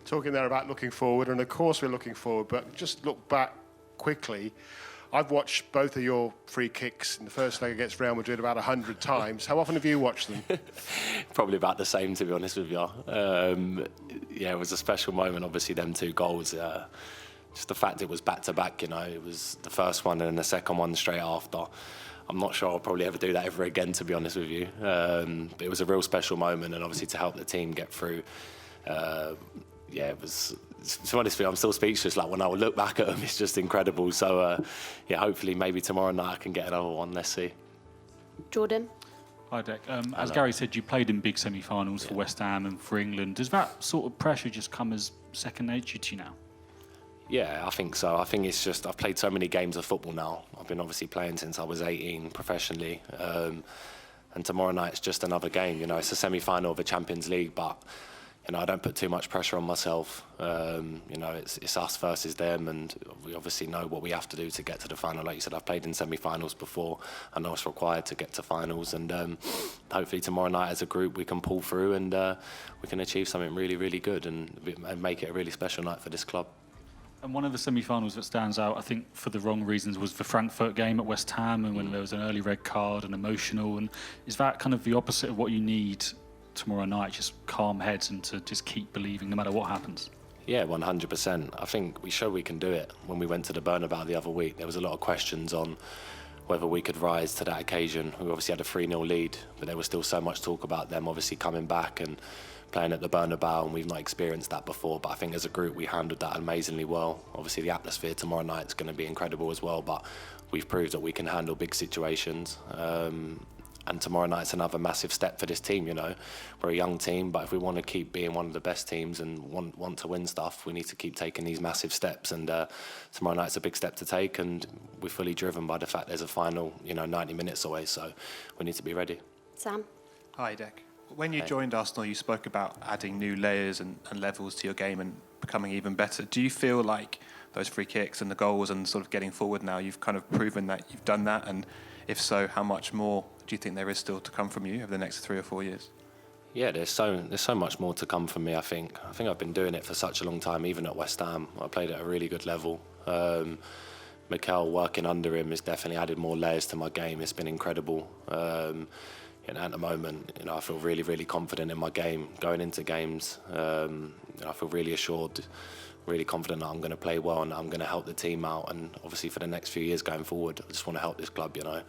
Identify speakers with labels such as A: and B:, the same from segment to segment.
A: talking there about looking forward, and of course we're looking forward, but just look back quickly. I've watched both of your free kicks in the first leg against Real Madrid about 100 times. How often have you watched them?
B: Probably about the same, to be honest with you. Yeah, it was a special moment, obviously, them 2 goals. Just the fact it was back-to-back, you know, it was the first one and then the second one straight after. I'm not sure I'll probably ever do that ever again, to be honest with you. But it was a real special moment, and obviously to help the team get through, yeah, it was, to be honest with you, I'm still speechless. Like, when I would look back at them, it's just incredible. So, yeah, hopefully maybe tomorrow night I can get another one. Let's see.
C: Jordan?
D: Hi, Dec. As Gary said, you played in big semi-finals for West Ham and for England. Does that sort of pressure just come as second nature to you now?
B: Yeah, I think so. I think it's just, I've played so many games of football now. I've been obviously playing since I was 18 professionally. And tomorrow night's just another game. You know, it's a semi-final of the Champions League, but, you know, I don't put too much pressure on myself. You know, it's us versus them, and we obviously know what we have to do to get to the final. Like you said, I've played in semi-finals before. I know it's required to get to finals, and hopefully tomorrow night as a group we can pull through and we can achieve something really, really good and make it a really special night for this club.
D: And one of the semi-finals that stands out, I think, for the wrong reasons, was the Frankfurt game at West Ham, and when there was an early red card and emotional. And is that kind of the opposite of what you need tomorrow night? Just calm heads and to just keep believing no matter what happens?
B: Yeah, 100%. I think we showed we can do it. When we went to the Bernabeu the other week, there was a lot of questions on whether we could rise to that occasion. We obviously had a 3-0 lead, but there was still so much talk about them obviously coming back and playing at the Bernabeu, and we've not experienced that before. But I think as a group we handled that amazingly well. Obviously the atmosphere tomorrow night is going to be incredible as well, but we've proved that we can handle big situations. And tomorrow night's another massive step for this team. You know, we're a young team, but if we want to keep being one of the best teams and want to win stuff, we need to keep taking these massive steps. And tomorrow night's a big step to take, and we're fully driven by the fact there's a final, you know, 90 minutes away. So we need to be ready.
C: Sam?
E: Hi, Dec. When you joined Arsenal, you spoke about adding new layers and levels to your game and becoming even better. Do you feel like those free kicks and the goals and sort of getting forward now, you've kind of proven that you've done that? And if so, how much more do you think there is still to come from you over the next 3 or 4 years?
B: Yeah, there's so much more to come from me, I think. I've been doing it for such a long time, even at West Ham. I played at a really good level. Mikel, working under him, has definitely added more layers to my game. It's been incredible. And at the moment, you know, I feel really, really confident in my game going into games. I feel really assured, really confident that I'm going to play well and I'm going to help the team out. And obviously for the next few years going forward, I just want to help this club. You know,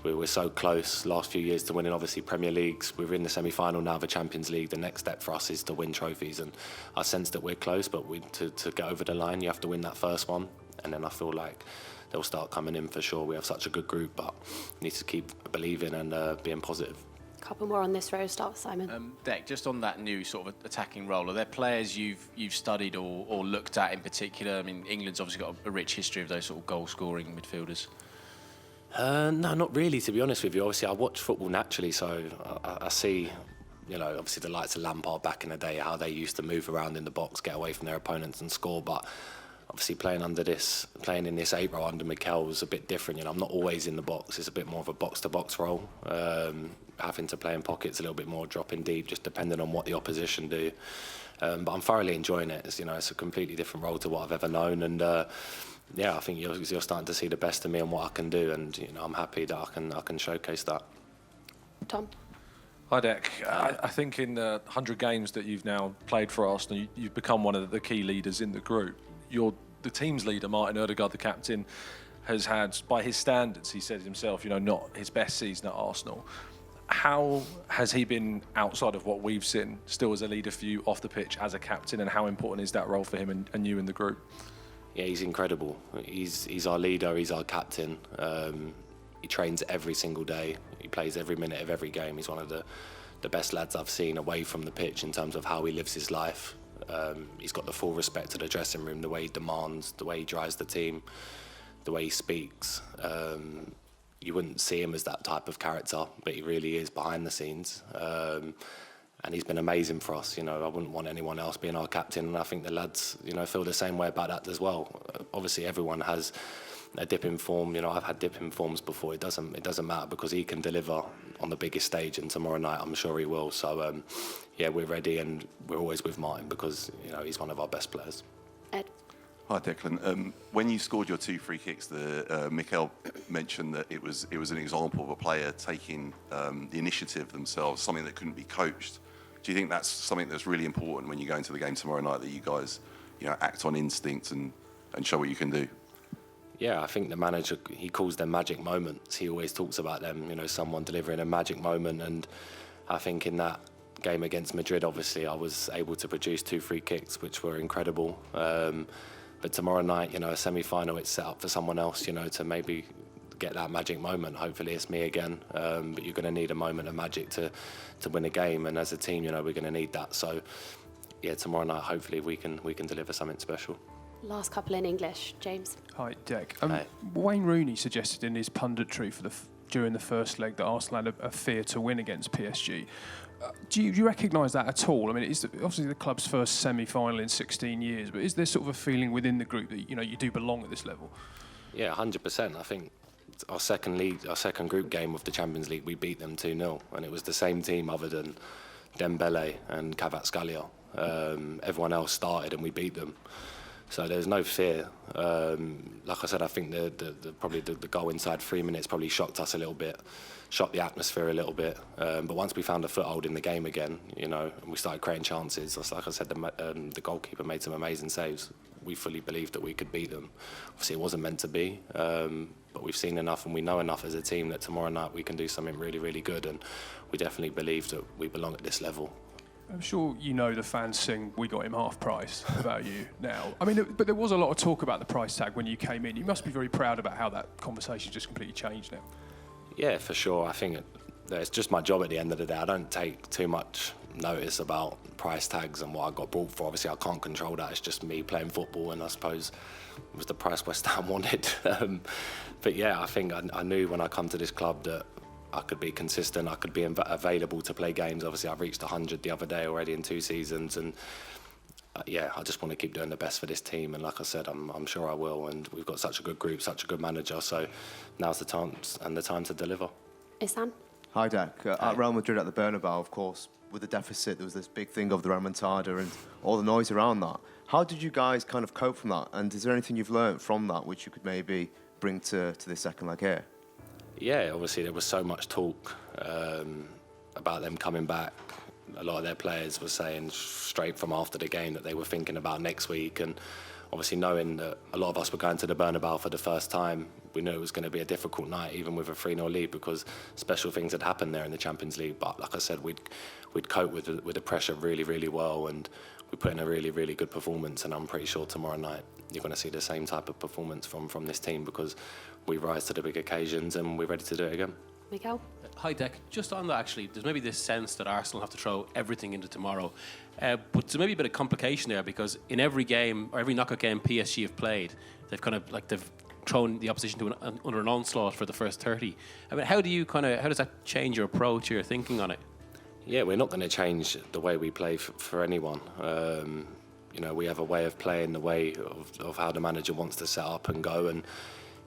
B: we're so close last few years to winning obviously Premier Leagues. We're in the semi-final now of the Champions League. The next step for us is to win trophies, and I sense that we're close. But to get over the line, you have to win that first one, and then I feel like they'll start coming in for sure. We have such a good group, but we need to keep believing and being positive.
C: A couple more on this row. Start with Simon.
F: Dec, just on that new sort of attacking role, are there players you've studied or looked at in particular? I mean, England's obviously got a rich history of those sort of goal-scoring midfielders.
B: No, not really, to be honest with you. Obviously, I watch football naturally, so I see, you know, obviously the likes of Lampard back in the day, how they used to move around in the box, get away from their opponents and score. But obviously playing in this 8 role under Mikel was a bit different. You know, I'm not always in the box. It's a bit more of a box-to-box role. Having to play in pockets a little bit more, dropping deep, just depending on what the opposition do. But I'm thoroughly enjoying it. It's, you know, it's a completely different role to what I've ever known. And yeah, I think you're starting to see the best of me and what I can do. And, you know, I'm happy that I can showcase that.
C: Tom?
G: Hi, Dec. I think in the 100 games that you've now played for Arsenal, you've become one of the key leaders in the group. The team's leader, Martin Ødegaard, the captain, has had, by his standards, he said himself, you know, not his best season at Arsenal. How has he been, outside of what we've seen, still as a leader for you off the pitch as a captain, and how important is that role for him and you in the group?
B: Yeah, he's incredible. He's our leader, he's our captain. He trains every single day. He plays every minute of every game. He's one of the best lads I've seen away from the pitch in terms of how he lives his life. He's got the full respect to the dressing room, the way he demands, the way he drives the team, the way he speaks. You wouldn't see him as that type of character, but he really is behind the scenes. And he's been amazing for us. You know, I wouldn't want anyone else being our captain, and I think the lads, you know, feel the same way about that as well. Obviously, everyone has a dip in form. You know, I've had dip in forms before. It doesn't matter, because he can deliver on the biggest stage, and tomorrow night I'm sure he will. So yeah, we're ready, and we're always with Martin because he's one of our best players.
C: Ed.
H: Hi Declan. When you scored your 2 free kicks, Mikel mentioned that it was an example of a player taking the initiative themselves, something that couldn't be coached. Do you think that's something that's really important when you go into the game tomorrow night, that you guys act on instinct and show what you can do?
B: Yeah, I think the manager, he calls them magic moments. He always talks about them, someone delivering a magic moment. And I think in that game against Madrid, obviously, I was able to produce 2 free kicks, which were incredible. But tomorrow night, a semi-final, it's set up for someone else, to maybe get that magic moment. Hopefully it's me again. But you're going to need a moment of magic to win a game. And as a team, we're going to need that. So, yeah, tomorrow night, hopefully we can deliver something special.
C: Last couple in English. James.
I: Hi, Dec.
B: Hi.
I: Wayne Rooney suggested in his punditry during the first leg that Arsenal had a fear to win against PSG. Do you recognise that at all? I mean, it's obviously the club's first semi-final in 16 years, but is there sort of a feeling within the group that you do belong at this level?
B: Yeah, 100%. I think our second group game of the Champions League, we beat them 2-0, and it was the same team other than Dembele and Kvaratskhelia. Everyone else started, and we beat them. So there's no fear. Like I said, I think the goal inside 3 minutes probably shocked us a little bit, shocked the atmosphere a little bit. But once we found a foothold in the game again, and we started creating chances, like I said, the goalkeeper made some amazing saves. We fully believed that we could beat them. Obviously, it wasn't meant to be, but we've seen enough and we know enough as a team that tomorrow night we can do something really, really good. And we definitely believe that we belong at this level.
I: I'm sure the fans sing "We got him half price" about you now. I mean, but there was a lot of talk about the price tag when you came in. You must be very proud about how that conversation just completely changed now.
B: Yeah, for sure. I think it's just my job at the end of the day. I don't take too much notice about price tags and what I got bought for. Obviously, I can't control that. It's just me playing football, and I suppose it was the price West Ham wanted. But yeah, I think I knew when I come to this club that I could be consistent, I could be available to play games. Obviously, I've reached 100 the other day already in 2 seasons, and yeah, I just want to keep doing the best for this team. And like I said, I'm sure I will. And we've got such a good group, such a good manager. So now's the time to deliver.
C: Isan.
J: Hi, Dec. At Real Madrid at the Bernabeu, of course, with the deficit, there was this big thing of the remontada and all the noise around that. How did you guys kind of cope from that? And is there anything you've learned from that which you could maybe bring to this second leg here?
B: Yeah, obviously there was so much talk about them coming back. A lot of their players were saying straight from after the game that they were thinking about next week, and obviously knowing that a lot of us were going to the Bernabeu for the first time, we knew it was going to be a difficult night, even with a 3-0 lead, because special things had happened there in the Champions League. But like I said, we'd cope with the pressure really, really well, and we put in a really, really good performance. And I'm pretty sure tomorrow night you're going to see the same type of performance from this team, because we rise to the big occasions and we're ready to do it again.
C: Mikel.
K: Hi, Dec. Just on that, actually, there's maybe this sense that Arsenal have to throw everything into tomorrow. But there's maybe a bit of complication there, because in every game, or every knockout game PSG have played, they've they've thrown the opposition under an onslaught for the first 30. I mean, how does that change your approach or your thinking on it?
B: Yeah, we're not going to change the way we play for anyone. We have a way of playing, the way of how the manager wants to set up and go, and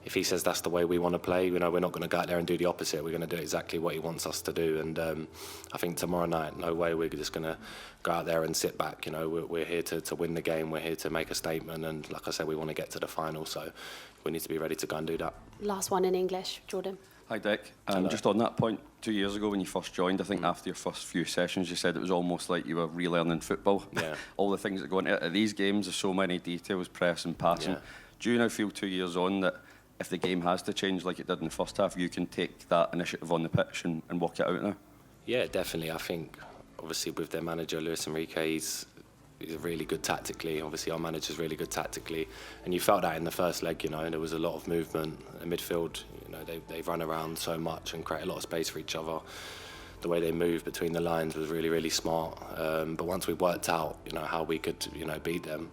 B: if he says that's the way we want to play, we're not going to go out there and do the opposite. We're going to do exactly what he wants us to do. And I think tomorrow night, no way we're just going to go out there and sit back. We're here to win the game. We're here to make a statement. And like I said, we want to get to the final. So we need to be ready to go and do that.
C: Last one in English. Jordan.
L: Hi, Dec. Just on that point, 2 years ago when you first joined, I think after your first few sessions, you said it was almost like you were relearning football.
B: Yeah.
L: All the things that go into these games, there's so many details, press and passing.
B: Yeah.
L: Do you now feel 2 years on that if the game has to change like it did in the first half, you can take that initiative on the pitch and work it out now? Yeah,
B: definitely. I think, obviously, with their manager, Luis Enrique, he's really good tactically. Obviously, our manager's really good tactically. And you felt that in the first leg, there was a lot of movement. The midfield, they run around so much and create a lot of space for each other. The way they moved between the lines was really, really smart. But once we worked out, how we could, beat them,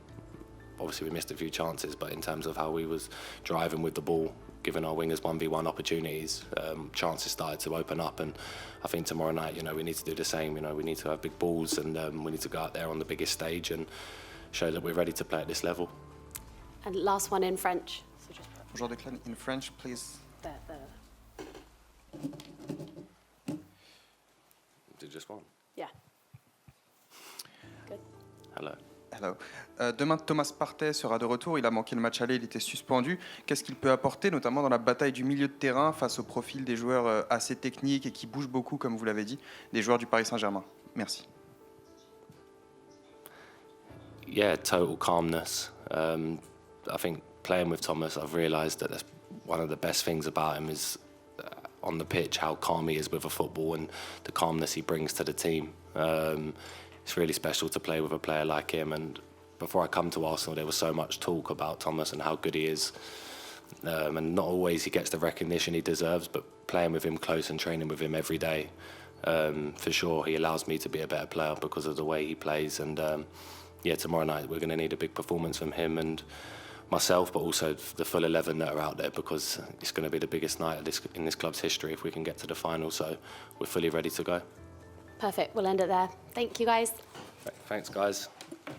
B: obviously we missed a few chances, but in terms of how we was driving with the ball, giving our wingers 1v1 opportunities, chances started to open up. And I think tomorrow night, we need to do the same. We need to have big balls, and we need to go out there on the biggest stage and show that we're ready to play at this level.
C: And last one in French. So just
M: Bonjour, Declan. In French, please.
C: there.
B: just won.
C: Yeah. Good.
B: Hello.
M: Hello. Demain, Thomas Partey sera de retour. Il a manqué le match aller, il était suspendu. Qu'est-ce qu'il peut apporter, notamment dans la bataille du milieu de terrain, face au profil des joueurs assez techniques et qui bougent beaucoup, comme vous l'avez dit, des joueurs du Paris Saint-Germain? Merci.
B: Yeah, total calmness. I think playing with Thomas, I've realised that that's one of the best things about him is on the pitch, how calm he is with a football and the calmness he brings to the team. It's really special to play with a player like him. And before I come to Arsenal, there was so much talk about Thomas and how good he is. And not always he gets the recognition he deserves, but playing with him close and training with him every day, for sure, he allows me to be a better player because of the way he plays. And yeah, tomorrow night we're going to need a big performance from him and myself, but also the full 11 that are out there, because it's going to be the biggest night in this club's history if we can get to the final. So we're fully ready to go.
C: Perfect. We'll end it there. Thank you, guys.
B: Thanks, guys.